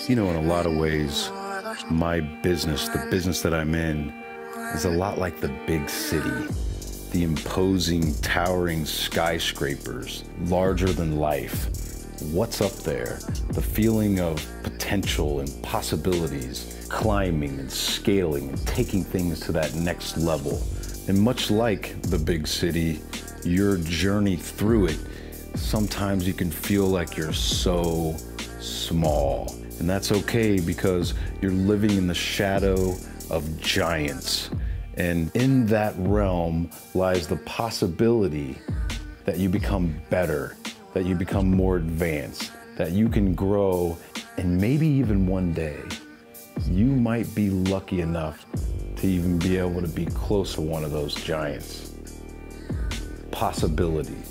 You know, in a lot of ways, my business, the business that I'm in, is a lot like the big city. The imposing, towering skyscrapers, larger than life. What's up there? The feeling of potential and possibilities, climbing and scaling and taking things to that next level. And much like the big city, your journey through it, sometimes you can feel like you're so small. And that's okay, because you're living in the shadow of giants. And in that realm lies the possibility that you become better, that you become more advanced, that you can grow, and maybe even one day, you might be lucky enough to even be able to be close to one of those giants. Possibilities.